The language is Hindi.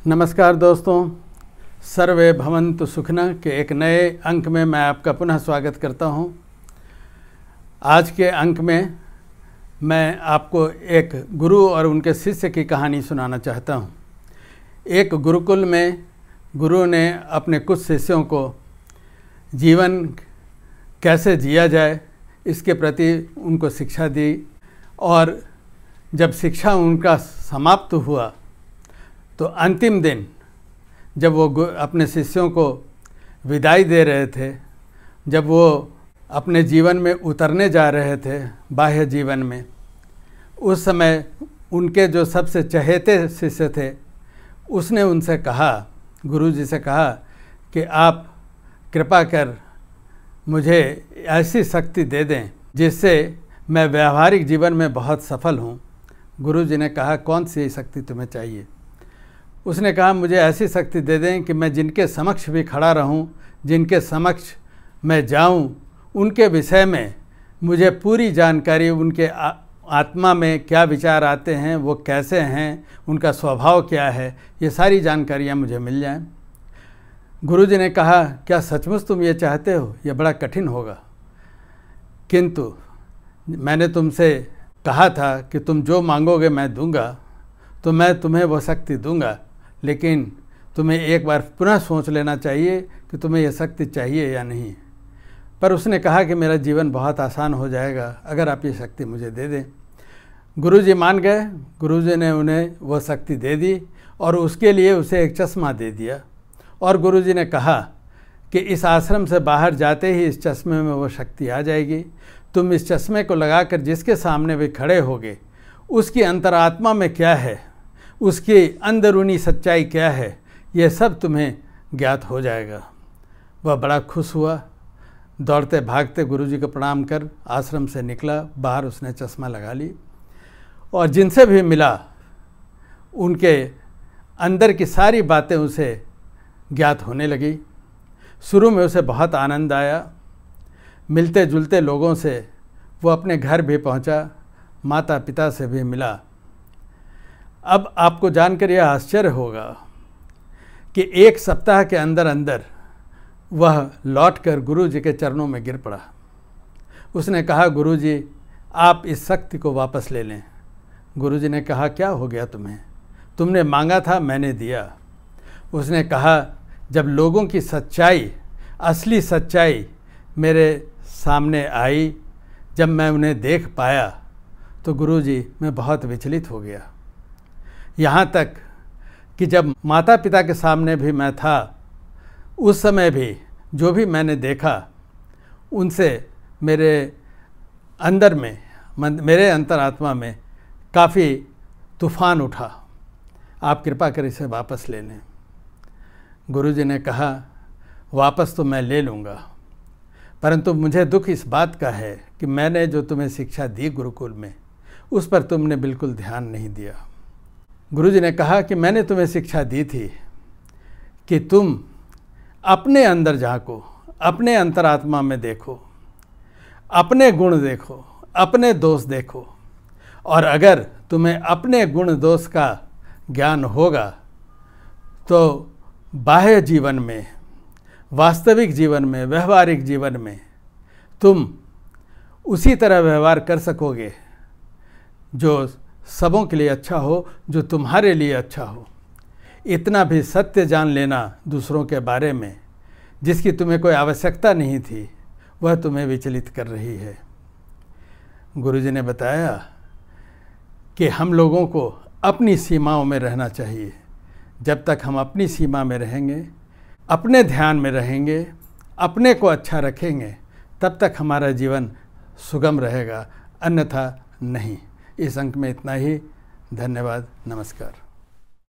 नमस्कार दोस्तों, सर्वे भवन्तु सुखिनः के एक नए अंक में मैं आपका पुनः स्वागत करता हूं। आज के अंक में मैं आपको एक गुरु और उनके शिष्य की कहानी सुनाना चाहता हूं। एक गुरुकुल में गुरु ने अपने कुछ शिष्यों को जीवन कैसे जिया जाए इसके प्रति उनको शिक्षा दी, और जब शिक्षा उनका समाप्त हुआ तो अंतिम दिन जब वो अपने शिष्यों को विदाई दे रहे थे, जब वो अपने जीवन में उतरने जा रहे थे बाह्य जीवन में, उस समय उनके जो सबसे चहेते शिष्य थे उसने उनसे कहा, गुरुजी से कहा कि आप कृपा कर मुझे ऐसी शक्ति दे दें जिससे मैं व्यावहारिक जीवन में बहुत सफल हूँ। गुरुजी ने कहा, कौन सी शक्ति तुम्हें चाहिए? उसने कहा, मुझे ऐसी शक्ति दे दें कि मैं जिनके समक्ष भी खड़ा रहूं, जिनके समक्ष मैं जाऊं, उनके विषय में मुझे पूरी जानकारी, उनके आत्मा में क्या विचार आते हैं, वो कैसे हैं, उनका स्वभाव क्या है, ये सारी जानकारियां मुझे मिल जाएं। गुरुजी ने कहा, क्या सचमुच तुम ये चाहते हो? यह बड़ा कठिन होगा, किंतु मैंने तुमसे कहा था कि तुम जो मांगोगे मैं दूंगा, तो मैं तुम्हें वो शक्ति दूंगा, लेकिन तुम्हें एक बार पुनः सोच लेना चाहिए कि तुम्हें यह शक्ति चाहिए या नहीं। पर उसने कहा कि मेरा जीवन बहुत आसान हो जाएगा अगर आप ये शक्ति मुझे दे दें। गुरुजी मान गए। गुरुजी ने उन्हें वो शक्ति दे दी और उसके लिए उसे एक चश्मा दे दिया, और गुरुजी ने कहा कि इस आश्रम से बाहर जाते ही इस चश्मे में वो शक्ति आ जाएगी। तुम इस चश्मे को लगाकर जिसके सामने भी खड़े होगे, उसकी अंतरात्मा में क्या है, उसकी अंदरूनी सच्चाई क्या है, यह सब तुम्हें ज्ञात हो जाएगा। वह बड़ा खुश हुआ, दौड़ते भागते गुरुजी को प्रणाम कर आश्रम से निकला। बाहर उसने चश्मा लगा ली और जिनसे भी मिला उनके अंदर की सारी बातें उसे ज्ञात होने लगी। शुरू में उसे बहुत आनंद आया। मिलते जुलते लोगों से वो अपने घर भी पहुंचा, माता पिता से भी मिला। अब आपको जानकर यह आश्चर्य होगा कि एक सप्ताह के अंदर अंदर वह लौटकर गुरुजी के चरणों में गिर पड़ा। उसने कहा, गुरुजी आप इस शक्ति को वापस ले लें। गुरुजी ने कहा, क्या हो गया तुम्हें? तुमने मांगा था, मैंने दिया। उसने कहा, जब लोगों की सच्चाई, असली सच्चाई मेरे सामने आई, जब मैं उन्हें देख पाया तो गुरुजी मैं बहुत विचलित हो गया। यहाँ तक कि जब माता पिता के सामने भी मैं था, उस समय भी जो भी मैंने देखा उनसे मेरे अंदर में, मेरे अंतरात्मा में काफ़ी तूफान उठा। आप कृपा कर इसे वापस ले लें। गुरुजी ने कहा, वापस तो मैं ले लूँगा, परंतु मुझे दुख इस बात का है कि मैंने जो तुम्हें शिक्षा दी गुरुकुल में, उस पर तुमने बिल्कुल ध्यान नहीं दिया। गुरुजी ने कहा कि मैंने तुम्हें शिक्षा दी थी कि तुम अपने अंदर झांको, अपने अंतरात्मा में देखो, अपने गुण देखो, अपने दोष देखो, और अगर तुम्हें अपने गुण दोष का ज्ञान होगा तो बाह्य जीवन में, वास्तविक जीवन में, व्यवहारिक जीवन में तुम उसी तरह व्यवहार कर सकोगे जो सबों के लिए अच्छा हो, जो तुम्हारे लिए अच्छा हो। इतना भी सत्य जान लेना दूसरों के बारे में जिसकी तुम्हें कोई आवश्यकता नहीं थी, वह तुम्हें विचलित कर रही है। गुरुजी ने बताया कि हम लोगों को अपनी सीमाओं में रहना चाहिए। जब तक हम अपनी सीमा में रहेंगे, अपने ध्यान में रहेंगे, अपने को अच्छा रखेंगे, तब तक हमारा जीवन सुगम रहेगा, अन्यथा नहीं। इस अंक में इतना ही। धन्यवाद। नमस्कार।